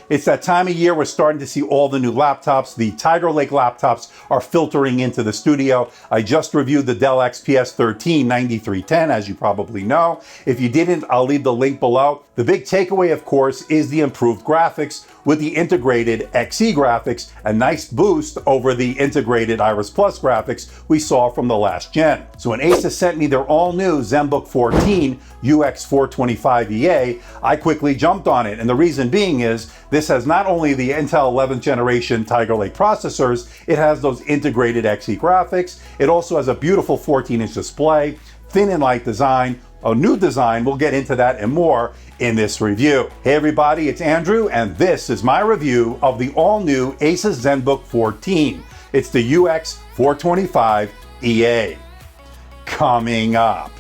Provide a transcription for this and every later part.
It's that time of year we're starting to see all the new laptops. The Tiger Lake laptops are filtering into the studio. I just reviewed the Dell XPS 13 9310, as you probably know. If you didn't, I'll leave the link below. The big takeaway, of course, is the improved graphics with the integrated XE graphics, a nice boost over the integrated Iris Plus graphics we saw from the last gen. So when Asus sent me their all-new ZenBook 14 UX425EA, I quickly jumped on it, and the reason being is this has not only the Intel 11th generation Tiger Lake processors, it has those integrated XE graphics. It also has a beautiful 14-inch display, thin and light design, a new design. We'll get into that and more in this review. Hey everybody, it's Andrew, and this is my review of the all-new Asus ZenBook 14. It's the UX425EA. Coming up.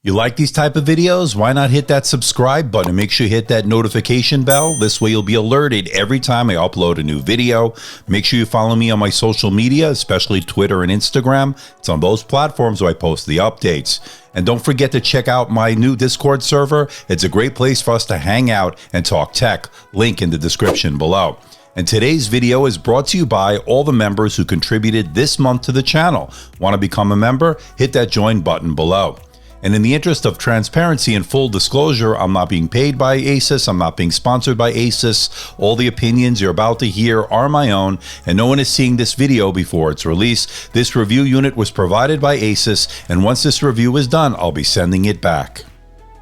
You like these type of videos? Why not hit that subscribe button and make sure you hit that notification bell? This way you'll be alerted every time I upload a new video. Make sure you follow me on my social media, especially Twitter and Instagram. It's on those platforms where I post the updates. And don't forget to check out my new Discord server. It's a great place for us to hang out and talk tech. Link in the description below. And today's video is brought to you by all the members who contributed this month to the channel. Want to become a member? Hit that join button below. And in the interest of transparency and full disclosure, I'm not being paid by Asus. I'm not being sponsored by Asus. All the opinions you're about to hear are my own, and no one is seeing this video before it's released. This review unit was provided by Asus, and once this review is done, I'll be sending it back.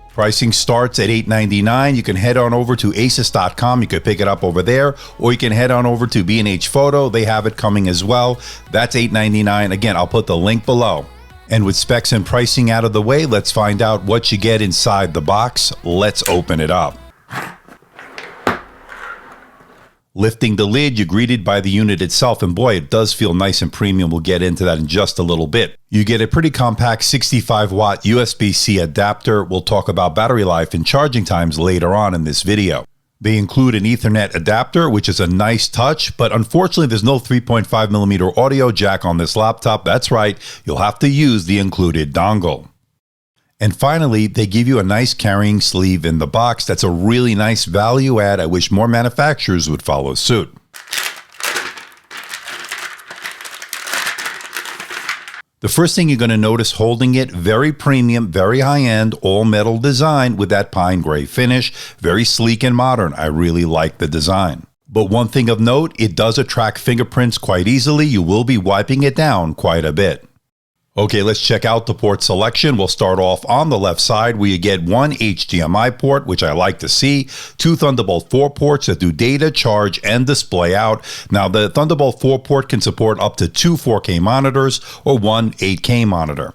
Pricing starts at $8.99. You can head on over to asus.com. You can pick it up over there, or you can head on over to B&H Photo. They have it coming as well. That's $8.99. Again, I'll put the link below. And with specs and pricing out of the way, let's find out what you get inside the box. Let's open it up. Lifting the lid, you're greeted by the unit itself, and boy, it does feel nice and premium. We'll get into that in just a little bit. You get a pretty compact 65-watt USB-C adapter. We'll talk about battery life and charging times later on in this video. They include an Ethernet adapter, which is a nice touch, but unfortunately there's no 3.5mm audio jack on this laptop. That's right, you'll have to use the included dongle. And finally, they give you a nice carrying sleeve in the box. That's a really nice value add. I wish more manufacturers would follow suit. The first thing you're going to notice holding it, very premium, very high-end, all-metal design with that pine gray finish. Very sleek and modern. I really like the design. But one thing of note, it does attract fingerprints quite easily. You will be wiping it down quite a bit. Okay, let's check out the port selection. We'll start off on the left side where you get one HDMI port, which I like to see, two Thunderbolt 4 ports that do data, charge, and display out. Now, the Thunderbolt 4 port can support up to two 4K monitors or one 8K monitor.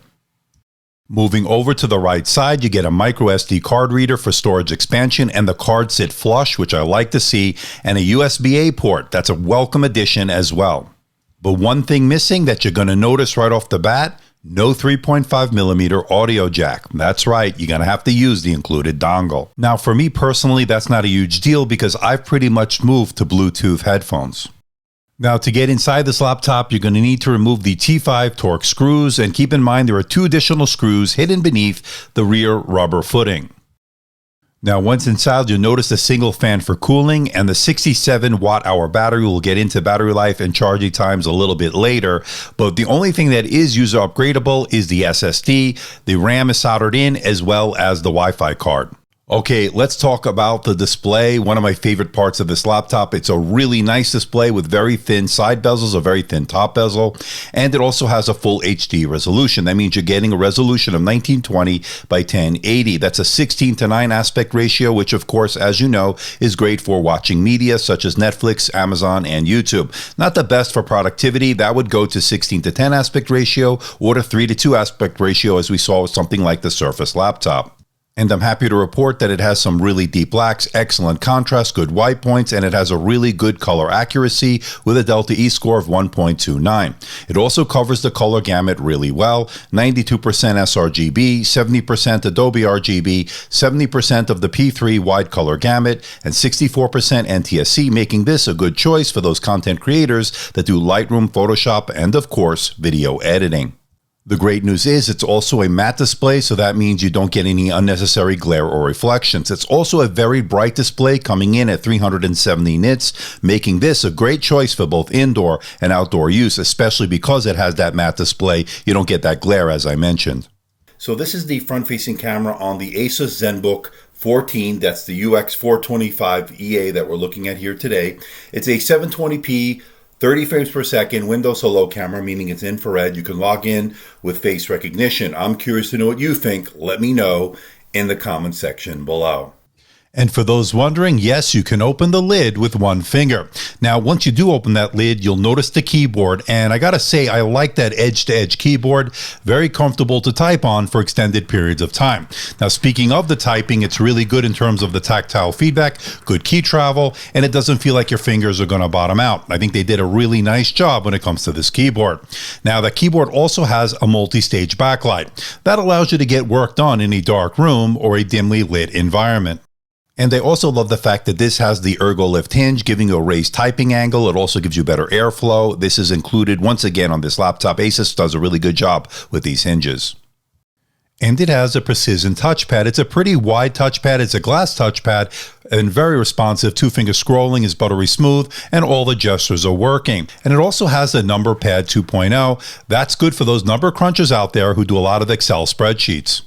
Moving over to the right side, you get a micro SD card reader for storage expansion, and the cards sit flush, which I like to see, and a USB-A port. That's a welcome addition as well. But one thing missing that you're going to notice right off the bat, no 3.5mm audio jack. That's right, you're going to have to use the included dongle. Now for me personally, that's not a huge deal because I've pretty much moved to Bluetooth headphones. Now to get inside this laptop, you're going to need to remove the T5 Torx screws, and keep in mind there are two additional screws hidden beneath the rear rubber footing. Now once inside, you'll notice a single fan for cooling and the 67 watt-hour battery. We'll get into battery life and charging times a little bit later, but the only thing that is user upgradable is the SSD. The RAM is soldered in as well as the Wi-Fi card. Okay, let's talk about the display. One of my favorite parts of this laptop. It's a really nice display with very thin side bezels, a very thin top bezel, and it also has a full HD resolution. That means you're getting a resolution of 1920 by 1080. That's a 16:9 aspect ratio, which of course, as you know, is great for watching media such as Netflix, Amazon, and YouTube. Not the best for productivity. That would go to 16:10 aspect ratio or to 3:2 aspect ratio, as we saw with something like the Surface laptop. And I'm happy to report that it has some really deep blacks, excellent contrast, good white points, and it has a really good color accuracy with a Delta E score of 1.29. It also covers the color gamut really well, 92% sRGB, 70% Adobe RGB, 70% of the P3 wide color gamut, and 64% NTSC, making this a good choice for those content creators that do Lightroom, Photoshop, and of course, video editing. The great news is it's also a matte display, so that means you don't get any unnecessary glare or reflections. It's also a very bright display coming in at 370 nits, making this a great choice for both indoor and outdoor use, especially because it has that matte display. You don't get that glare, as I mentioned. So this is the front-facing camera on the Asus ZenBook 14. That's the UX425EA that we're looking at here today. It's a 720p 30 frames per second Windows Hello camera, meaning it's infrared. You can log in with face recognition. I'm curious to know what you think. Let me know in the comment section below. And for those wondering, yes, you can open the lid with one finger. Now, once you do open that lid, you'll notice the keyboard. And I gotta say, I like that edge-to-edge keyboard. Very comfortable to type on for extended periods of time. Now, speaking of the typing, it's really good in terms of the tactile feedback, good key travel, and it doesn't feel like your fingers are gonna bottom out. I think they did a really nice job when it comes to this keyboard. Now, the keyboard also has a multi-stage backlight. That allows you to get work done in a dark room or a dimly lit environment. And I also love the fact that this has the ergo lift hinge, giving you a raised typing angle. It also gives you better airflow. This is included once again on this laptop. Asus does a really good job with these hinges. And it has a precision touchpad. It's a pretty wide touchpad. It's a glass touchpad and very responsive. Two-finger scrolling is buttery smooth and all the gestures are working. And it also has a number pad 2.0. That's good for those number crunchers out there who do a lot of Excel spreadsheets.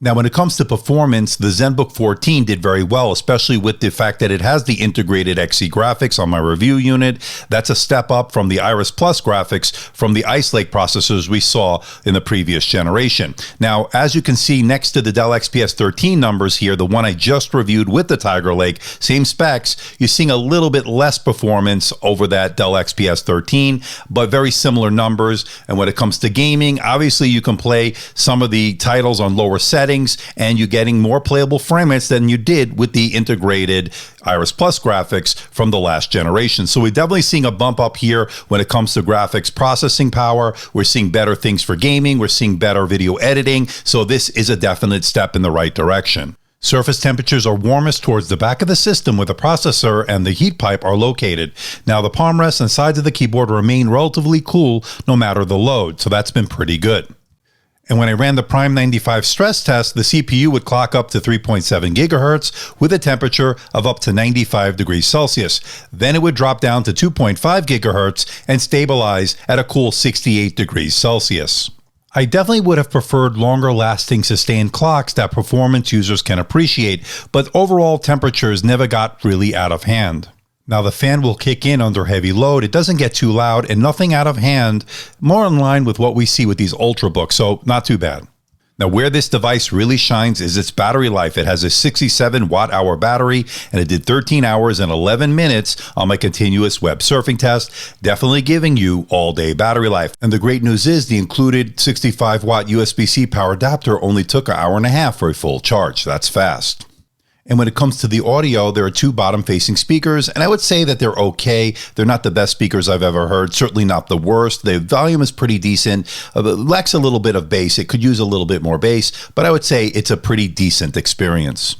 Now, when it comes to performance, the ZenBook 14 did very well, especially with the fact that it has the integrated XE graphics on my review unit. That's a step up from the Iris Plus graphics from the Ice Lake processors we saw in the previous generation. Now, as you can see next to the Dell XPS 13 numbers here, the one I just reviewed with the Tiger Lake, same specs, you're seeing a little bit less performance over that Dell XPS 13, but very similar numbers. And when it comes to gaming, obviously you can play some of the titles on lower settings, and you're getting more playable frame rates than you did with the integrated Iris Plus graphics from the last generation. So we're definitely seeing a bump up here when it comes to graphics processing power. We're seeing better things for gaming. We're seeing better video editing. So this is a definite step in the right direction. Surface temperatures are warmest towards the back of the system where the processor and the heat pipe are located. Now the palm rests and sides of the keyboard remain relatively cool no matter the load. So that's been pretty good. And when I ran the Prime 95 stress test, the CPU would clock up to 3.7 gigahertz with a temperature of up to 95 degrees Celsius. Then it would drop down to 2.5 gigahertz and stabilize at a cool 68 degrees Celsius. I definitely would have preferred longer lasting sustained clocks that performance users can appreciate, but overall temperatures never got really out of hand. Now the fan will kick in under heavy load. It doesn't get too loud and nothing out of hand, more in line with what we see with these Ultrabooks, so not too bad. Now where this device really shines is its battery life. It has a 67 watt-hour battery and it did 13 hours and 11 minutes on my continuous web surfing test, definitely giving you all-day battery life. And the great news is the included 65 watt USB-C power adapter only took an hour and a half for a full charge. That's fast. And when it comes to the audio, there are two bottom-facing speakers, and I would say that they're okay. They're not the best speakers I've ever heard, certainly not the worst. The volume is pretty decent. It lacks a little bit of bass. It could use a little bit more bass, but I would say it's a pretty decent experience.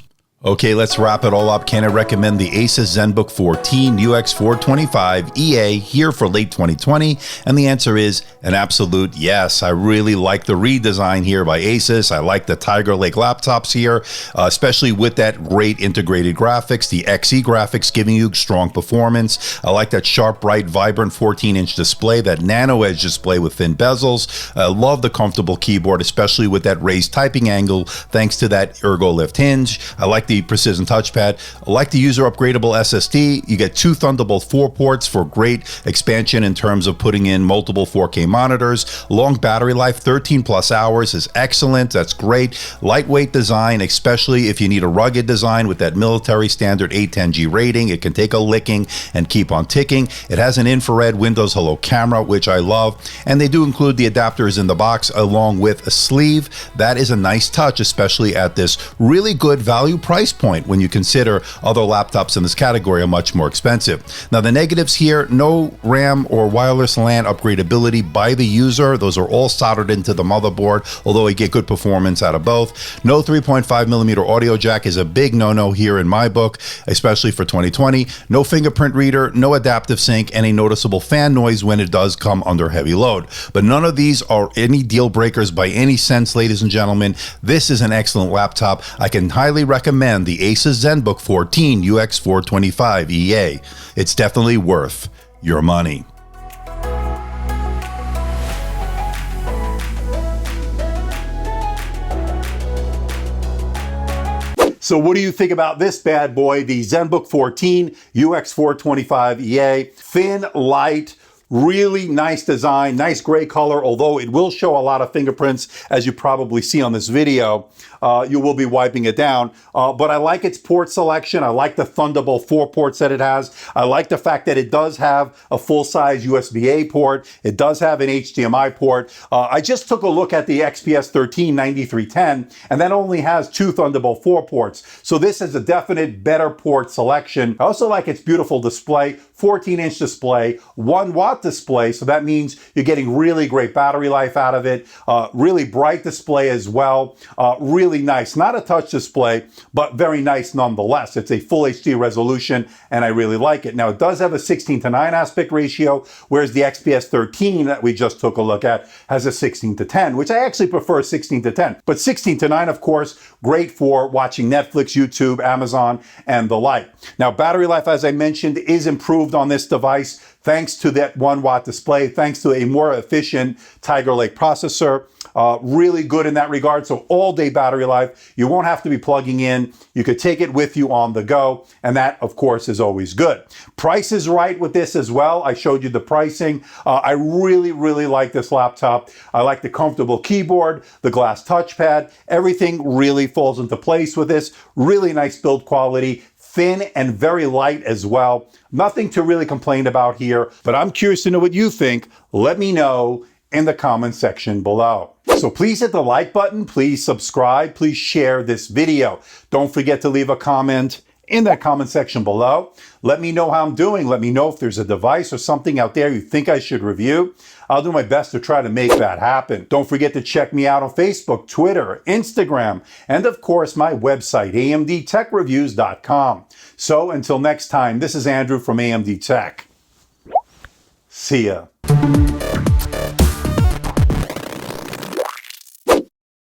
Okay, let's wrap it all up. Can I recommend the Asus ZenBook 14 UX425EA here for late 2020? And the answer is an absolute yes. I really like the redesign here by Asus. I like the Tiger Lake laptops here, especially with that great integrated graphics, the XE graphics giving you strong performance. I like that sharp, bright, vibrant 14-inch display, that nano edge display with thin bezels. I love the comfortable keyboard, especially with that raised typing angle thanks to that ergo lift hinge. I like the precision touchpad. I like the user upgradable SSD. You get two Thunderbolt 4 ports for great expansion in terms of putting in multiple 4K monitors. Long battery life, 13 plus hours is excellent. That's great. Lightweight design, especially if you need a rugged design with that military standard 810G rating. It can take a licking and keep on ticking. It has an infrared Windows Hello camera, which I love. And they do include the adapters in the box along with a sleeve. That is a nice touch, especially at this really good value price price point when you consider other laptops in this category are much more expensive. Now, the negatives here, no RAM or wireless LAN upgradability by the user. Those are all soldered into the motherboard, although you get good performance out of both. No 3.5mm audio jack is a big no-no here in my book, especially for 2020. No fingerprint reader, no adaptive sync, and a noticeable fan noise when it does come under heavy load. But none of these are any deal breakers by any sense, ladies and gentlemen. This is an excellent laptop. I can highly recommend the Asus ZenBook 14 UX425EA. It's definitely worth your money. So what do you think about this bad boy, the ZenBook 14 UX425EA? Thin, light, really nice design, nice gray color, although it will show a lot of fingerprints, as you probably see on this video. You will be wiping it down, but I like its port selection. I like the Thunderbolt 4 ports that it has. I like the fact that it does have a full-size USB-A port. It does have an HDMI port. I just took a look at the XPS 13 9310, and that only has 2 Thunderbolt 4 ports. So this is a definite better port selection. I also like its beautiful display, 14-inch display, 1-watt display, so that means you're getting really great battery life out of it. Really bright display as well. Really nice. Not a touch display, but very nice nonetheless. It's a full HD resolution, and I really like it. Now, it does have a 16:9 aspect ratio, whereas the XPS 13 that we just took a look at has a 16:10, which I actually prefer 16:10. But 16:9, of course, great for watching Netflix, YouTube, Amazon, and the like. Now, battery life, as I mentioned, is improved on this device thanks to that 1-watt display, thanks to a more efficient Tiger Lake processor. Really good in that regard. So all-day battery life. You won't have to be plugging in. You could take it with you on the go, and that, of course, is always good. Price is right with this as well. I showed you the pricing. I really, really like this laptop. I like the comfortable keyboard, the glass touchpad. Everything really falls into place with this. Really nice build quality. Thin and very light as well. Nothing to really complain about here, but I'm curious to know what you think. Let me know in the comment section below. So please hit the like button, please subscribe, please share this video. Don't forget to leave a comment in that comment section below. Let me know how I'm doing. Let me know if there's a device or something out there you think I should review. I'll do my best to try to make that happen. Don't forget to check me out on Facebook, Twitter, Instagram, and of course my website, amdtechreviews.com. So until next time, this is Andrew from AMD Tech. See ya.